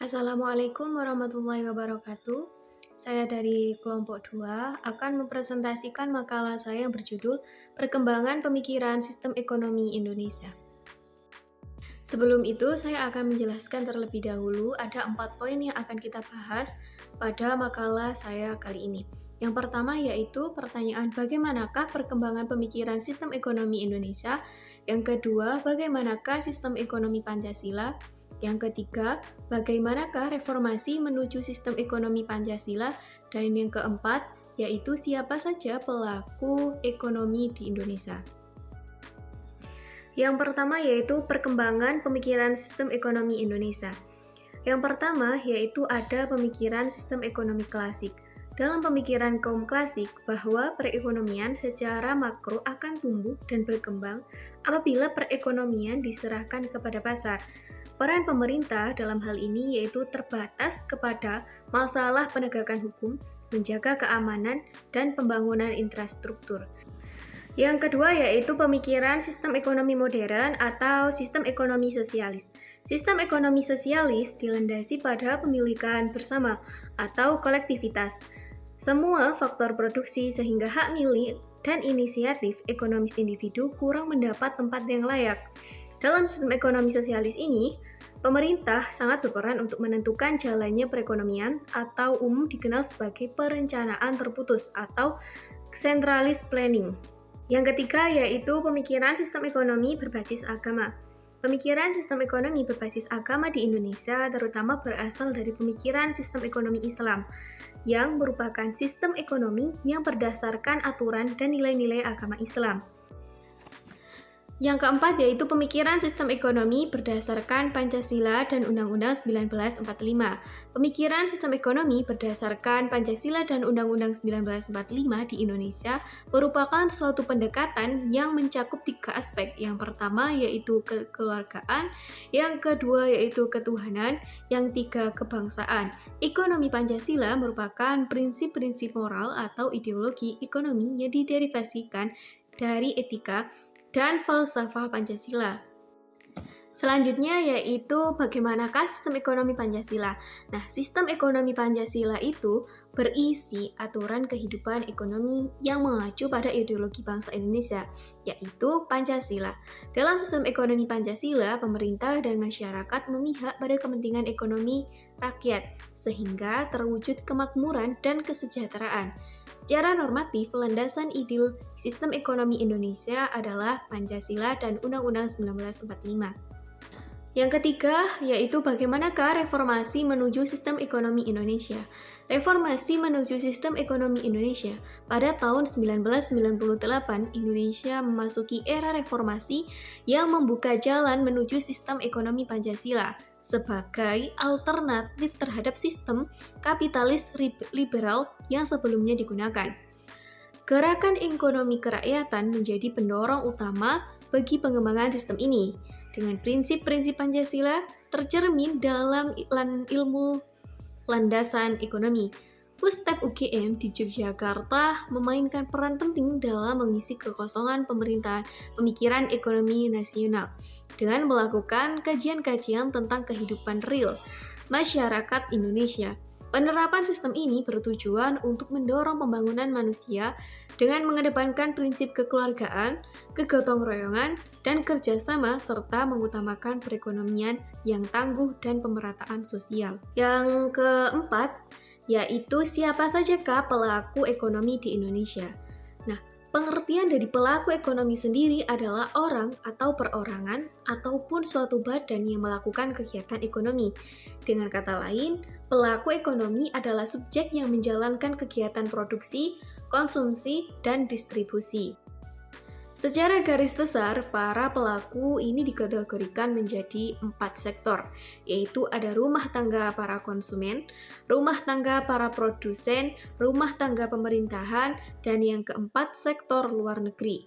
Assalamualaikum warahmatullahi wabarakatuh. Saya dari kelompok 2 akan mempresentasikan makalah saya yang berjudul Perkembangan Pemikiran Sistem Ekonomi Indonesia. Sebelum itu, saya akan menjelaskan terlebih dahulu ada 4 poin yang akan kita bahas pada makalah saya kali ini. Yang pertama yaitu pertanyaan bagaimanakah perkembangan pemikiran sistem ekonomi Indonesia. Yang kedua, bagaimanakah sistem ekonomi Pancasila. Yang ketiga, bagaimanakah reformasi menuju sistem ekonomi Pancasila. Dan yang keempat, yaitu siapa saja pelaku ekonomi di Indonesia. Yang pertama yaitu perkembangan pemikiran sistem ekonomi Indonesia. Yang pertama yaitu ada pemikiran sistem ekonomi klasik. Dalam pemikiran kaum klasik bahwa perekonomian secara makro akan tumbuh dan berkembang apabila perekonomian diserahkan kepada pasar. Peran pemerintah dalam hal ini yaitu terbatas kepada masalah penegakan hukum, menjaga keamanan, dan pembangunan infrastruktur. Yang kedua yaitu pemikiran sistem ekonomi modern atau sistem ekonomi sosialis. Sistem ekonomi sosialis dilandasi pada pemilikan bersama atau kolektivitas. Semua faktor produksi sehingga hak milik dan inisiatif ekonomis individu kurang mendapat tempat yang layak. Dalam sistem ekonomi sosialis ini, pemerintah sangat berperan untuk menentukan jalannya perekonomian atau umum dikenal sebagai perencanaan terputus atau centralist planning. Yang ketiga yaitu pemikiran sistem ekonomi berbasis agama. Pemikiran sistem ekonomi berbasis agama di Indonesia terutama berasal dari pemikiran sistem ekonomi Islam, yang merupakan sistem ekonomi yang berdasarkan aturan dan nilai-nilai agama Islam. Yang keempat yaitu pemikiran sistem ekonomi berdasarkan Pancasila dan Undang-Undang 1945. Pemikiran sistem ekonomi berdasarkan Pancasila dan Undang-Undang 1945 di Indonesia merupakan suatu pendekatan yang mencakup 3 aspek. Yang pertama yaitu kekeluargaan, yang kedua yaitu ketuhanan, yang ketiga kebangsaan. Ekonomi Pancasila merupakan prinsip-prinsip moral atau ideologi ekonomi yang diderivasikan dari etika dan falsafah Pancasila. Selanjutnya yaitu bagaimanakah sistem ekonomi Pancasila. Nah, sistem ekonomi Pancasila itu berisi aturan kehidupan ekonomi yang mengacu pada ideologi bangsa Indonesia, yaitu Pancasila. Dalam sistem ekonomi Pancasila, pemerintah dan masyarakat memihak pada kepentingan ekonomi rakyat, sehingga terwujud kemakmuran dan kesejahteraan. Secara normatif, landasan ideal sistem ekonomi Indonesia adalah Pancasila dan Undang-Undang 1945. Yang ketiga, yaitu bagaimanakah reformasi menuju sistem ekonomi Indonesia. Reformasi menuju sistem ekonomi Indonesia. Pada tahun 1998, Indonesia memasuki era reformasi yang membuka jalan menuju sistem ekonomi Pancasila sebagai alternatif terhadap sistem kapitalis liberal yang sebelumnya digunakan. Gerakan ekonomi kerakyatan menjadi pendorong utama bagi pengembangan sistem ini. Dengan prinsip-prinsip Pancasila tercermin dalam ilmu landasan ekonomi. Pustek UGM di Yogyakarta memainkan peran penting dalam mengisi kekosongan pemerintahan pemikiran ekonomi nasional dengan melakukan kajian-kajian tentang kehidupan real masyarakat Indonesia. Penerapan sistem ini bertujuan untuk mendorong pembangunan manusia dengan mengedepankan prinsip kekeluargaan, kegotong royongan, dan kerjasama serta mengutamakan perekonomian yang tangguh dan pemerataan sosial. Yang keempat, yaitu siapa sajakah pelaku ekonomi di Indonesia. Nah, pengertian dari pelaku ekonomi sendiri adalah orang atau perorangan ataupun suatu badan yang melakukan kegiatan ekonomi. Dengan kata lain, pelaku ekonomi adalah subjek yang menjalankan kegiatan produksi, konsumsi, dan distribusi. Secara garis besar, para pelaku ini dikategorikan menjadi 4 sektor, yaitu ada rumah tangga para konsumen, rumah tangga para produsen, rumah tangga pemerintahan, dan yang keempat sektor luar negeri.